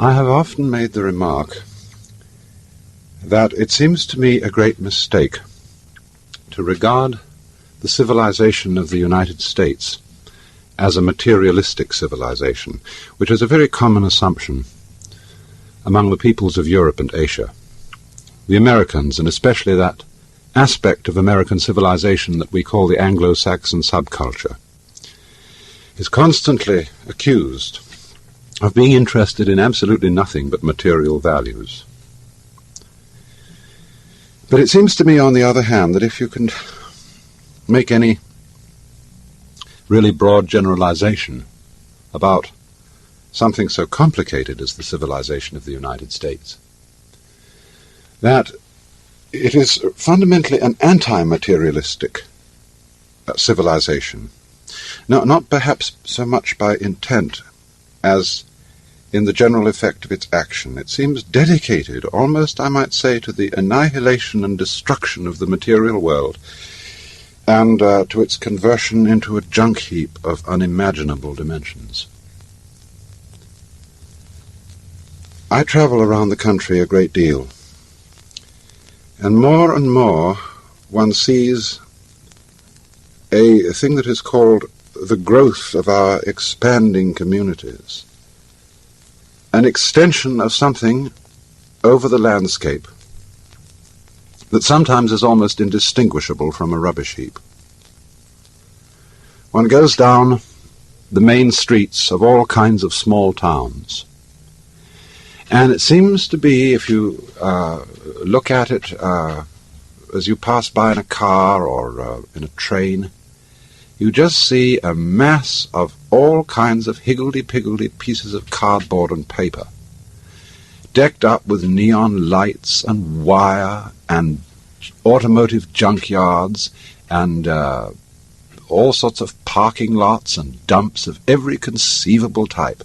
I have often made the remark that it seems to me a great mistake to regard the civilization of the United States as a materialistic civilization, which is a very common assumption among the peoples of Europe and Asia. The Americans, and especially that aspect of American civilization that we call the Anglo-Saxon subculture, is constantly accused of being interested in absolutely nothing but material values. But it seems to me, on the other hand, that if you can make any really broad generalization about something so complicated as the civilization of the United States, that it is fundamentally an anti-materialistic civilization. Now, not perhaps so much by intent as in the general effect of its action. It seems dedicated, almost I might say, to the annihilation and destruction of the material world, and to its conversion into a junk heap of unimaginable dimensions. I travel around the country a great deal, and more one sees a thing that is called the growth of our expanding communities, an extension of something over the landscape that sometimes is almost indistinguishable from a rubbish heap. One goes down the main streets of all kinds of small towns, and it seems to be, if you look at it as you pass by in a car or in a train, you just see a mass of all kinds of higgledy-piggledy pieces of cardboard and paper, decked up with neon lights and wire and automotive junkyards and all sorts of parking lots and dumps of every conceivable type.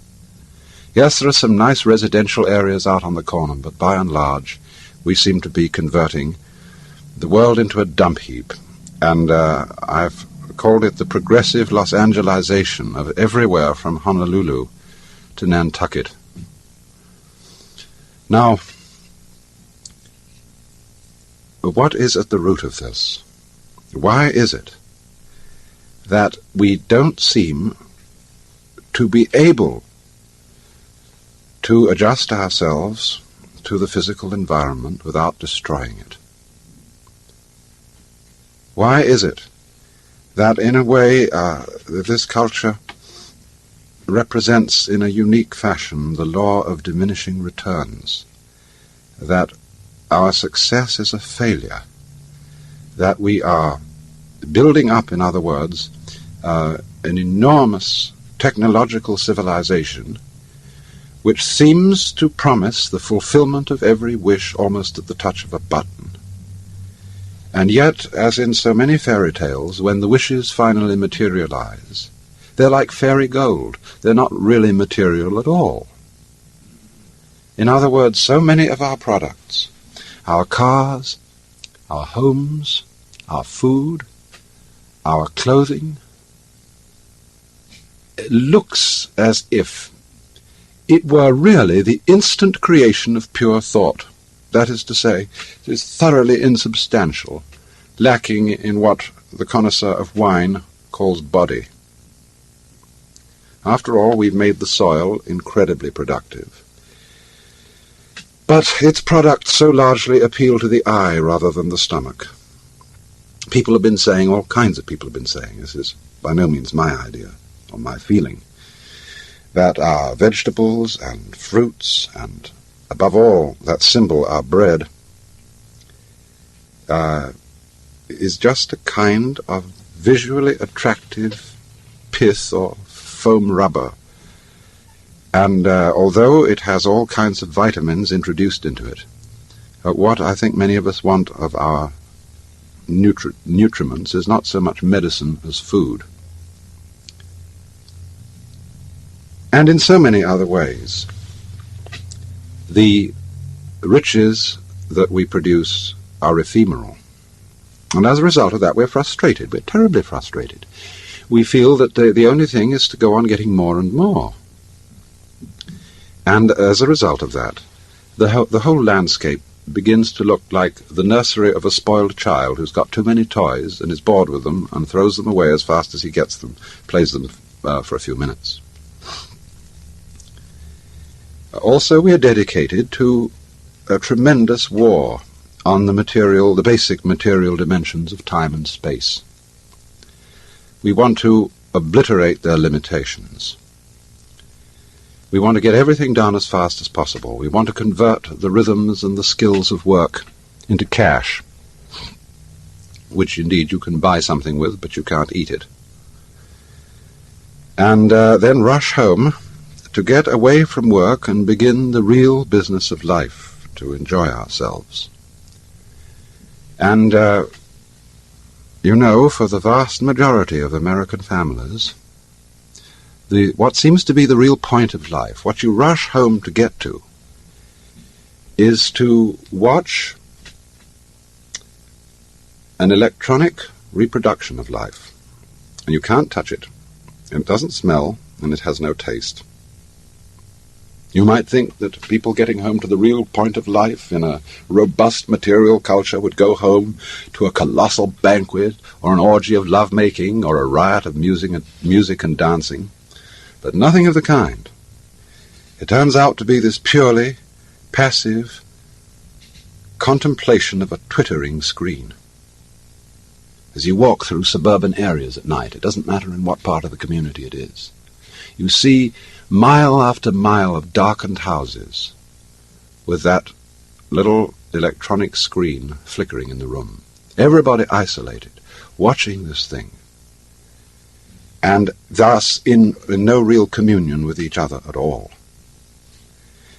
Yes, there are some nice residential areas out on the corner, but by and large we seem to be converting the world into a dump heap, and I've called it the progressive Los Angelization of everywhere from Honolulu to Nantucket. Now, what is at the root of this? Why is it that we don't seem to be able to adjust ourselves to the physical environment without destroying it? Why is it that in a way this culture represents in a unique fashion the law of diminishing returns, that our success is a failure, that we are building up, in other words, an enormous technological civilization which seems to promise the fulfillment of every wish almost at the touch of a button. And yet, as in so many fairy tales, when the wishes finally materialize, they're like fairy gold. They're not really material at all. In other words, so many of our products, our cars, our homes, our food, our clothing, it looks as if it were really the instant creation of pure thought. That is to say, it is thoroughly insubstantial, lacking in what the connoisseur of wine calls body. After all, we've made the soil incredibly productive. But its products so largely appeal to the eye rather than the stomach. People have been saying, all kinds of people have been saying, this is by no means my idea or my feeling, that our vegetables and fruits and above all, that symbol, our bread, is just a kind of visually attractive pith or foam rubber. And although it has all kinds of vitamins introduced into it, what I think many of us want of our nutriments is not so much medicine as food. And in so many other ways, the riches that we produce are ephemeral. And as a result of that, we're frustrated. We're terribly frustrated. We feel that the only thing is to go on getting more and more. And as a result of that, the whole landscape begins to look like the nursery of a spoiled child who's got too many toys and is bored with them and throws them away as fast as he gets them, plays them for a few minutes. Also, we are dedicated to a tremendous war on the basic material dimensions of time and space. We want to obliterate their limitations. We want to get everything done as fast as possible. We want to convert the rhythms and the skills of work into cash, which indeed you can buy something with, but you can't eat it. And then rush home to get away from work and begin the real business of life, to enjoy ourselves. And, for the vast majority of American families, what seems to be the real point of life, what you rush home to get to, is to watch an electronic reproduction of life. And you can't touch it, and it doesn't smell, and it has no taste. You might think that people getting home to the real point of life in a robust material culture would go home to a colossal banquet or an orgy of love-making or a riot of music and dancing. But nothing of the kind. It turns out to be this purely passive contemplation of a twittering screen. As you walk through suburban areas at night, it doesn't matter in what part of the community it is, you see mile after mile of darkened houses with that little electronic screen flickering in the room. Everybody isolated, watching this thing, and thus in no real communion with each other at all.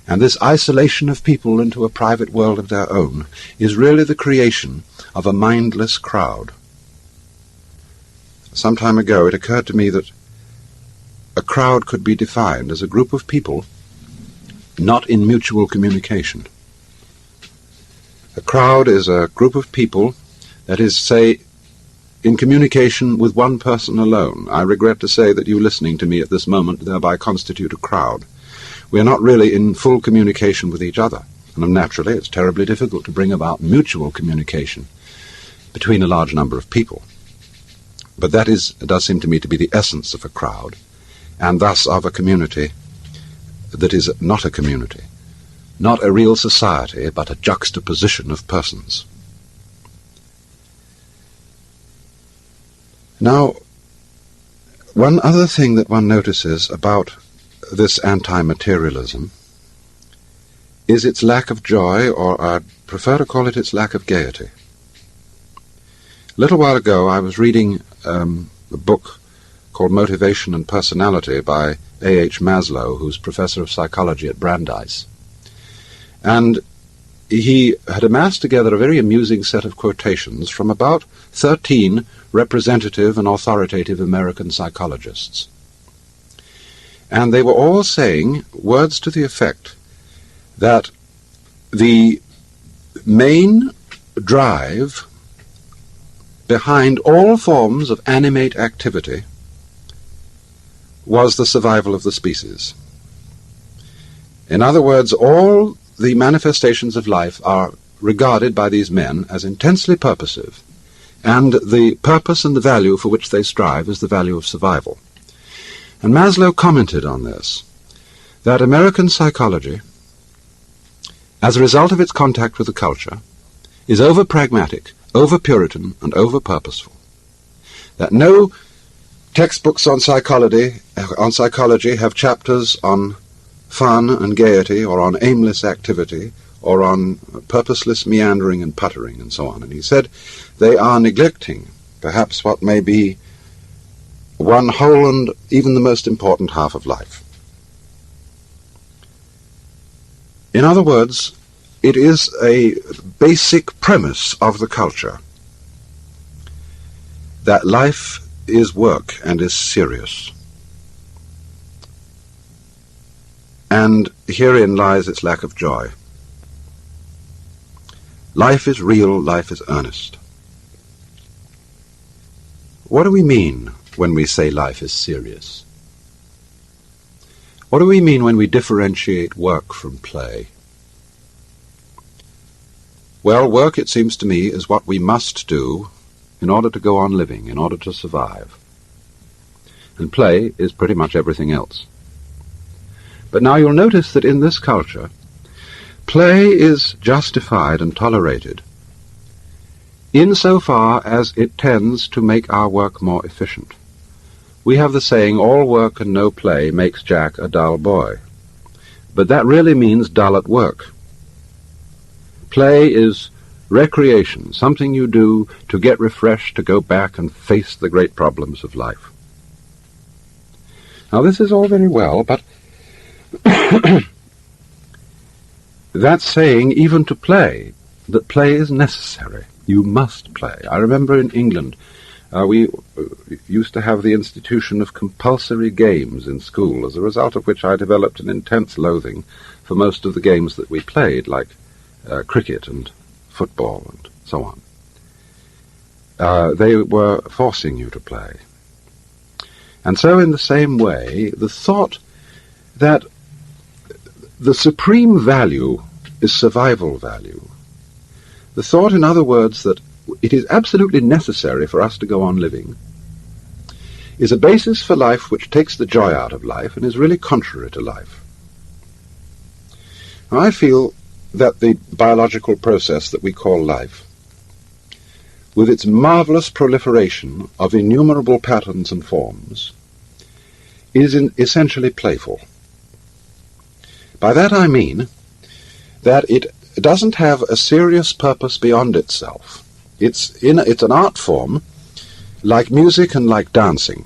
And this isolation of people into a private world of their own is really the creation of a mindless crowd. Some time ago it occurred to me that a crowd could be defined as a group of people not in mutual communication. A crowd is a group of people that is, say, in communication with one person alone. I regret to say that you listening to me at this moment thereby constitute a crowd. We are not really in full communication with each other, and naturally it's terribly difficult to bring about mutual communication between a large number of people. But that does seem to me to be the essence of a crowd, and thus of a community that is not a community, not a real society, but a juxtaposition of persons. Now, one other thing that one notices about this anti-materialism is its lack of joy, or I'd prefer to call it its lack of gaiety. A little while ago I was reading a book called Motivation and Personality by A.H. Maslow, who's professor of psychology at Brandeis. And he had amassed together a very amusing set of quotations from about 13 representative and authoritative American psychologists. And they were all saying words to the effect that the main drive behind all forms of animate activity was the survival of the species. In other words, all the manifestations of life are regarded by these men as intensely purposive, and the purpose and the value for which they strive is the value of survival. And Maslow commented on this, that American psychology, as a result of its contact with the culture, is over-pragmatic, over-Puritan, and over-purposeful. That no textbooks on psychology have chapters on fun and gaiety, or on aimless activity, or on purposeless meandering and puttering, and so on. And he said they are neglecting perhaps what may be one whole and even the most important half of life. In other words, it is a basic premise of the culture that life is work and is serious. And herein lies its lack of joy. Life is real, life is earnest. What do we mean when we say life is serious? What do we mean when we differentiate work from play? Well, work, it seems to me, is what we must do in order to go on living, in order to survive. And play is pretty much everything else. But now you'll notice that in this culture, play is justified and tolerated insofar as it tends to make our work more efficient. We have the saying, all work and no play makes Jack a dull boy. But that really means dull at work. Play is recreation, something you do to get refreshed, to go back and face the great problems of life. Now this is all very well, but that's saying even to play, that play is necessary. You must play. I remember in England, we used to have the institution of compulsory games in school, as a result of which I developed an intense loathing for most of the games that we played, like cricket and football and so on. They were forcing you to play. And so in the same way, the thought that the supreme value is survival value, the thought, in other words, that it is absolutely necessary for us to go on living, is a basis for life which takes the joy out of life and is really contrary to life. Now, I feel that the biological process that we call life, with its marvelous proliferation of innumerable patterns and forms, is essentially playful. By that I mean that it doesn't have a serious purpose beyond itself. It's an art form like music and like dancing.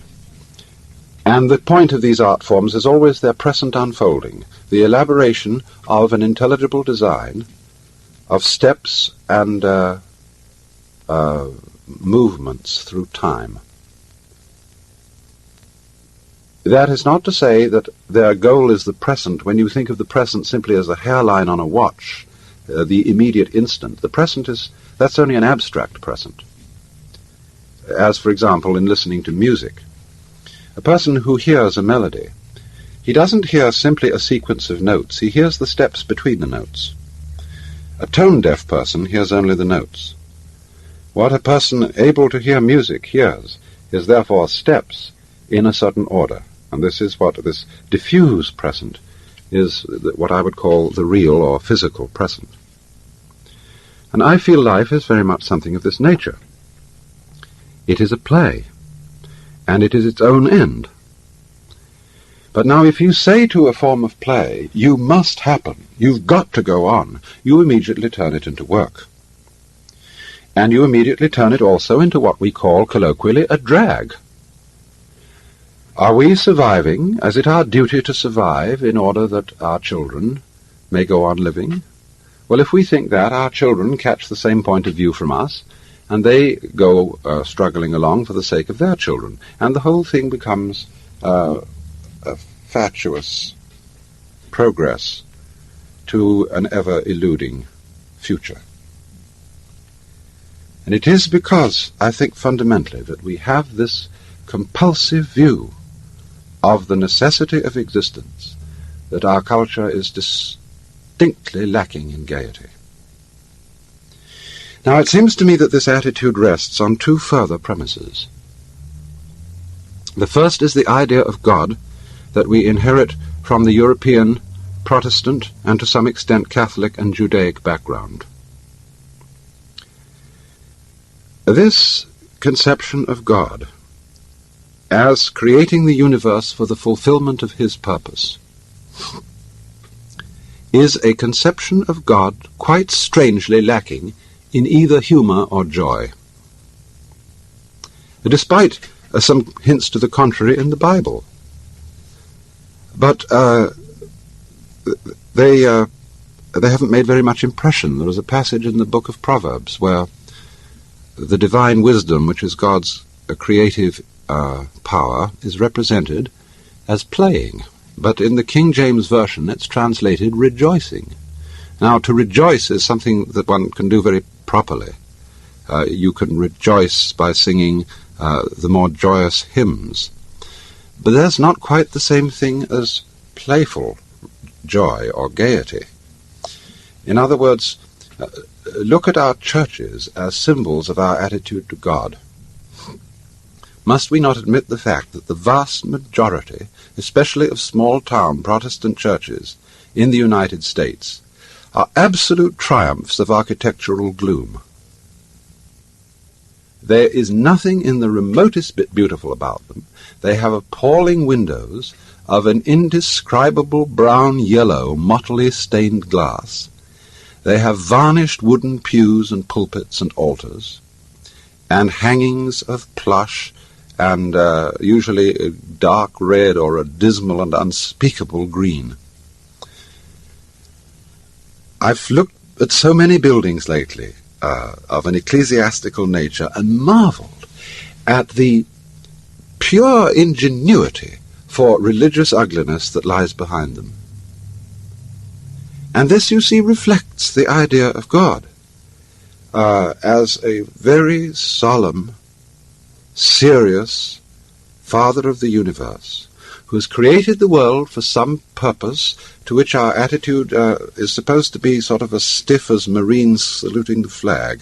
And the point of these art forms is always their present unfolding, the elaboration of an intelligible design of steps and movements through time. That is not to say that their goal is the present. When you think of the present simply as a hairline on a watch, the immediate instant, the present that's only an abstract present. As, for example, in listening to music. A person who hears a melody, he doesn't hear simply a sequence of notes, he hears the steps between the notes. A tone-deaf person hears only the notes. What a person able to hear music hears is therefore steps in a certain order. And this is what this diffuse present is, what I would call the real or physical present. And I feel life is very much something of this nature. It is a play, and it is its own end. But now if you say to a form of play, you must happen, you've got to go on, you immediately turn it into work. And you immediately turn it also into what we call colloquially a drag. Are we surviving? Is it our duty to survive in order that our children may go on living? Well, if we think that, our children catch the same point of view from us, and they go struggling along for the sake of their children, and the whole thing becomes a fatuous progress to an ever-eluding future. And it is because, I think fundamentally, that we have this compulsive view of the necessity of existence that our culture is distinctly lacking in gaiety. Now, it seems to me that this attitude rests on two further premises. The first is the idea of God that we inherit from the European, Protestant, and to some extent Catholic and Judaic background. This conception of God as creating the universe for the fulfillment of his purpose is a conception of God quite strangely lacking in either humor or joy, despite some hints to the contrary in the Bible. But they haven't made very much impression. There is a passage in the book of Proverbs where the divine wisdom, which is God's creative power, is represented as playing. But in the King James Version it's translated rejoicing. Now, to rejoice is something that one can do very properly. You can rejoice by singing the more joyous hymns. But that's not quite the same thing as playful joy or gaiety. In other words, look at our churches as symbols of our attitude to God. Must we not admit the fact that the vast majority, especially of small-town Protestant churches in the United States, are absolute triumphs of architectural gloom? There is nothing in the remotest bit beautiful about them. They have appalling windows of an indescribable brown-yellow, mottily stained glass. They have varnished wooden pews and pulpits and altars, and hangings of plush, and usually a dark red or a dismal and unspeakable green. I've looked at so many buildings lately of an ecclesiastical nature and marveled at the pure ingenuity for religious ugliness that lies behind them. And this, you see, reflects the idea of God as a very solemn, serious Father of the universe, who has created the world for some purpose to which our attitude is supposed to be sort of as stiff as Marines saluting the flag.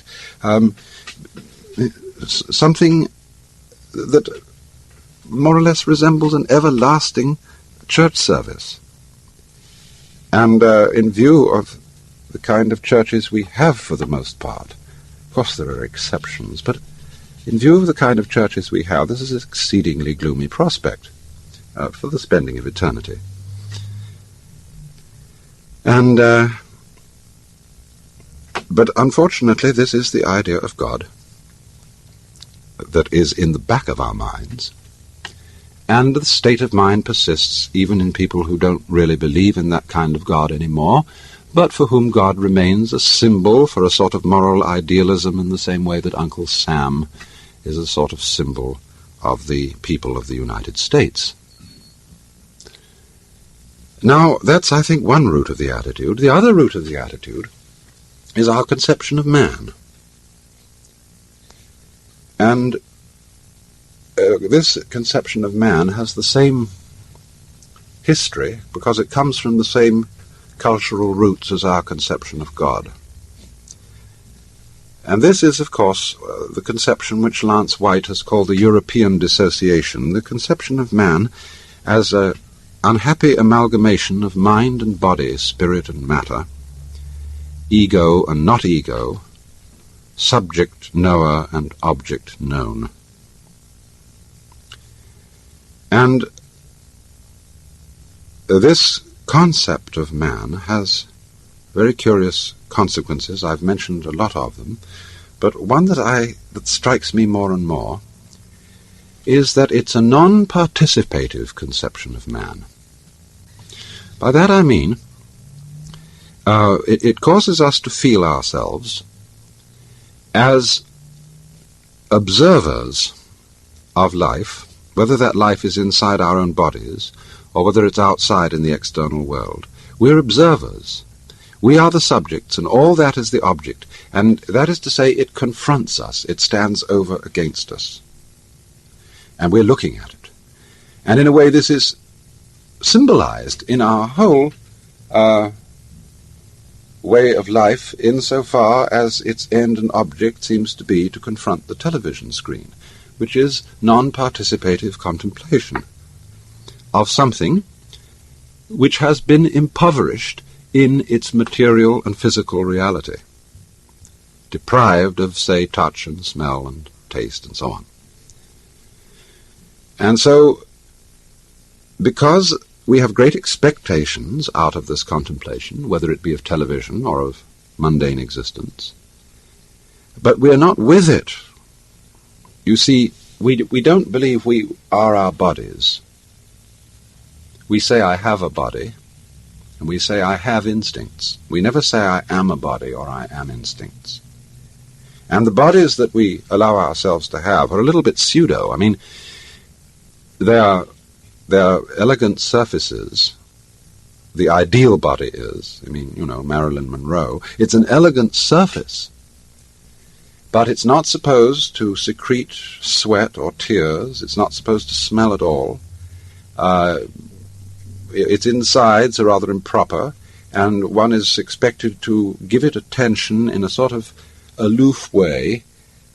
Something that more or less resembles an everlasting church service. And in view of the kind of churches we have for the most part, of course there are exceptions, but in view of the kind of churches we have, this is an exceedingly gloomy prospect for the spending of eternity. And but unfortunately, this is the idea of God that is in the back of our minds, and the state of mind persists even in people who don't really believe in that kind of God anymore, but for whom God remains a symbol for a sort of moral idealism in the same way that Uncle Sam is a sort of symbol of the people of the United States. Now, that's, I think, one root of the attitude. The other root of the attitude is our conception of man. And this conception of man has the same history because it comes from the same cultural roots as our conception of God. And this is, of course, the conception which Lance White has called the European dissociation, the conception of man as an unhappy amalgamation of mind and body, spirit and matter, ego and not ego, subject knower and object known. And this concept of man has very curious consequences. I've mentioned a lot of them, but one that strikes me more and more is that it's a non-participative conception of man. By that I mean it causes us to feel ourselves as observers of life, whether that life is inside our own bodies or whether it's outside in the external world. We're observers. We are the subjects, and all that is the object, and that is to say, it confronts us, it stands over against us, and we're looking at it. And in a way this is symbolized in our whole way of life, insofar as its end and object seems to be to confront the television screen, which is non-participative contemplation of something which has been impoverished in its material and physical reality, deprived of, say, touch and smell and taste and so on. And so, because we have great expectations out of this contemplation, whether it be of television or of mundane existence, but we are not with it. You see, we don't believe we are our bodies. We say, I have a body, and we say, I have instincts. We never say, I am a body or I am instincts. And the bodies that we allow ourselves to have are a little bit pseudo. I mean, they are elegant surfaces. The ideal body is, Marilyn Monroe. It's an elegant surface. But it's not supposed to secrete sweat or tears. It's not supposed to smell at all. its insides are rather improper, and one is expected to give it attention in a sort of aloof way,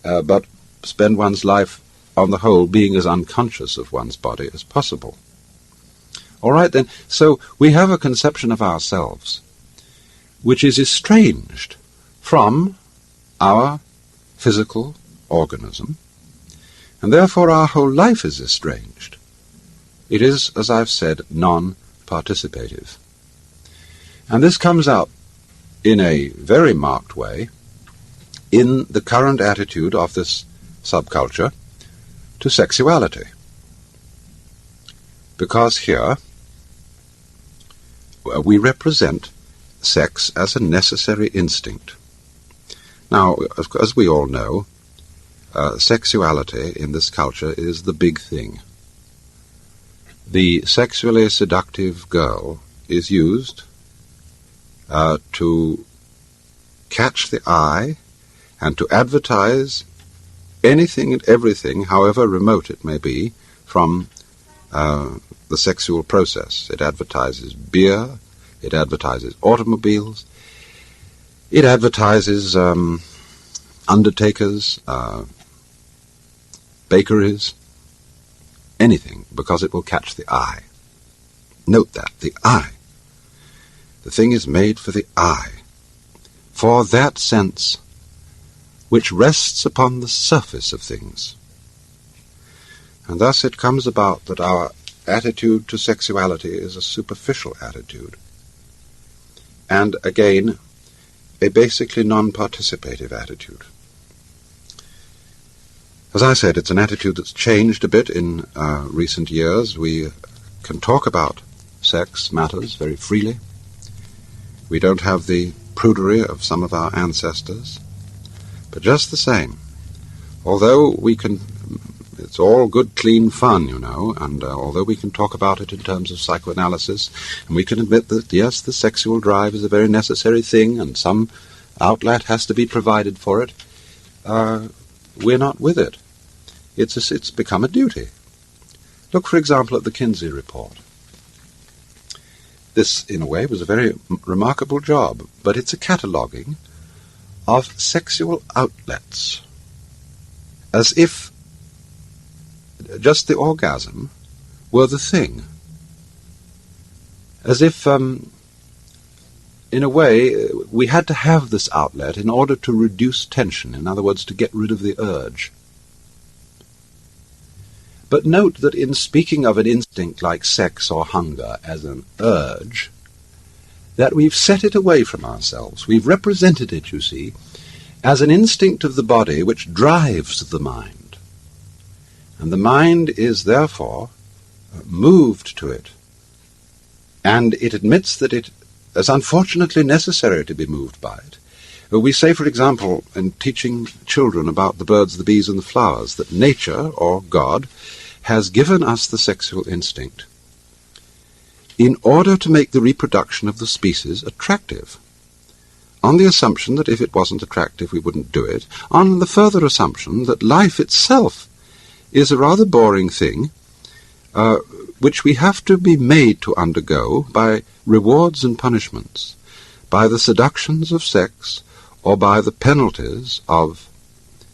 but spend one's life, on the whole, being as unconscious of one's body as possible. All right, then, so we have a conception of ourselves which is estranged from our physical organism, and therefore our whole life is estranged. It is, as I've said, non-participative. And this comes out in a very marked way in the current attitude of this subculture to sexuality. Because here we represent sex as a necessary instinct. Now, as we all know, sexuality in this culture is the big thing. The sexually seductive girl is used to catch the eye and to advertise anything and everything, however remote it may be, from the sexual process. It advertises beer, it advertises automobiles, it advertises undertakers, bakeries, anything, because it will catch the eye. Note that, the eye. The thing is made for the eye, for that sense which rests upon the surface of things. And thus it comes about that our attitude to sexuality is a superficial attitude, and again, a basically non-participative attitude. As I said, it's an attitude that's changed a bit in recent years. We can talk about sex matters very freely. We don't have the prudery of some of our ancestors. But just the same, although we can, it's all good, clean fun, you know, and although we can talk about it in terms of psychoanalysis, and we can admit that, yes, the sexual drive is a very necessary thing, and some outlet has to be provided for it, we're not with it. It's become a duty. Look, for example, at the Kinsey Report. This, in a way, was a very remarkable job, but it's a cataloguing of sexual outlets, as if just the orgasm were the thing, as if, in a way, we had to have this outlet in order to reduce tension, in other words, to get rid of the urge. But note that in speaking of an instinct like sex or hunger as an urge, that we've set it away from ourselves. We've represented it, you see, as an instinct of the body which drives the mind. And the mind is therefore moved to it. And it admits that it is unfortunately necessary to be moved by it. We say, for example, in teaching children about the birds, the bees, and the flowers, that nature, or God, has given us the sexual instinct in order to make the reproduction of the species attractive, on the assumption that if it wasn't attractive we wouldn't do it, on the further assumption that life itself is a rather boring thing, which we have to be made to undergo by rewards and punishments, by the seductions of sex, or by the penalties of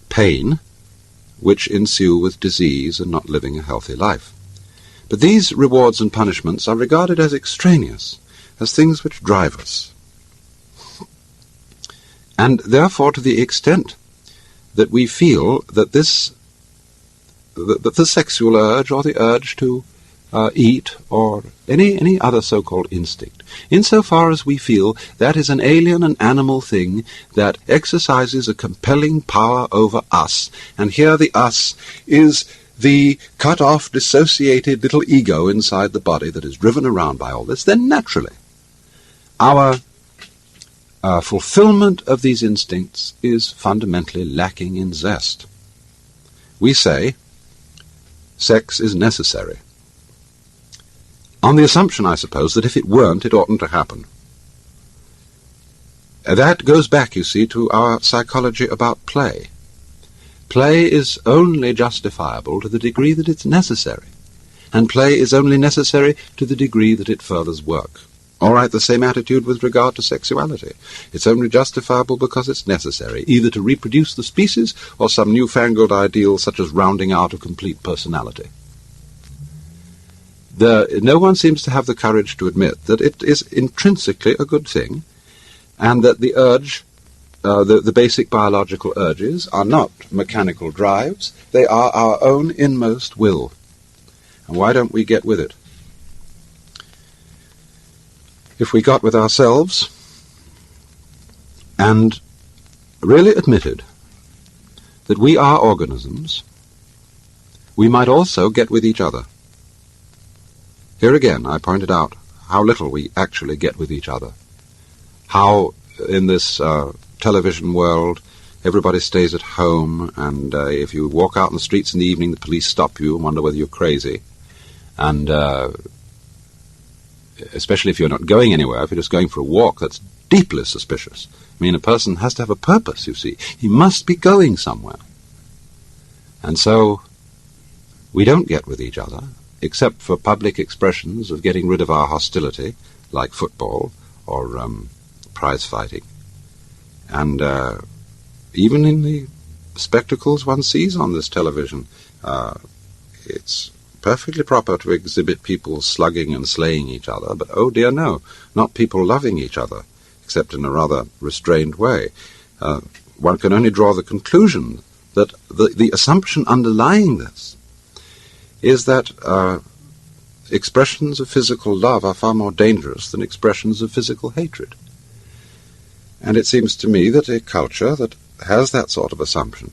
pain, which ensue with disease and not living a healthy life. But these rewards and punishments are regarded as extraneous, as things which drive us. And therefore, to the extent that we feel that the sexual urge, or the urge to eat, or any other so-called instinct, insofar as we feel that is an alien and animal thing that exercises a compelling power over us, and here the us is the cut-off, dissociated little ego inside the body that is driven around by all this, then naturally our fulfillment of these instincts is fundamentally lacking in zest. We say sex is necessary, on the assumption, I suppose, that if it weren't, it oughtn't to happen. That goes back, you see, to our psychology about play. Play is only justifiable to the degree that it's necessary. and play is only necessary to the degree that it furthers work. All right, the same attitude with regard to sexuality. It's only justifiable because it's necessary, either to reproduce the species or some newfangled ideal such as rounding out a complete personality. No one seems to have the courage to admit that it is intrinsically a good thing, and that the urge, the basic biological urges, are not mechanical drives, they are our own inmost will. And why don't we get with it? If we got with ourselves and really admitted that we are organisms, we might also get with each other. Here again, I pointed out how little we actually get with each other. How in this television world everybody stays at home, and if you walk out in the streets in the evening, the police stop you and wonder whether you're crazy. And especially if you're not going anywhere, if you're just going for a walk, that's deeply suspicious. I mean, a person has to have a purpose, you see. He must be going somewhere. And so we don't get with each other, except for public expressions of getting rid of our hostility, like football or prize fighting. And even in the spectacles one sees on this television, it's perfectly proper to exhibit people slugging and slaying each other, but oh dear no, not people loving each other, except in a rather restrained way. One can only draw the conclusion that the assumption underlying this is that expressions of physical love are far more dangerous than expressions of physical hatred. And it seems to me that a culture that has that sort of assumption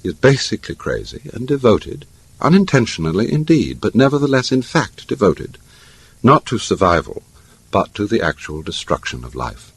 is basically crazy and devoted, unintentionally indeed, but nevertheless in fact devoted, not to survival, but to the actual destruction of life.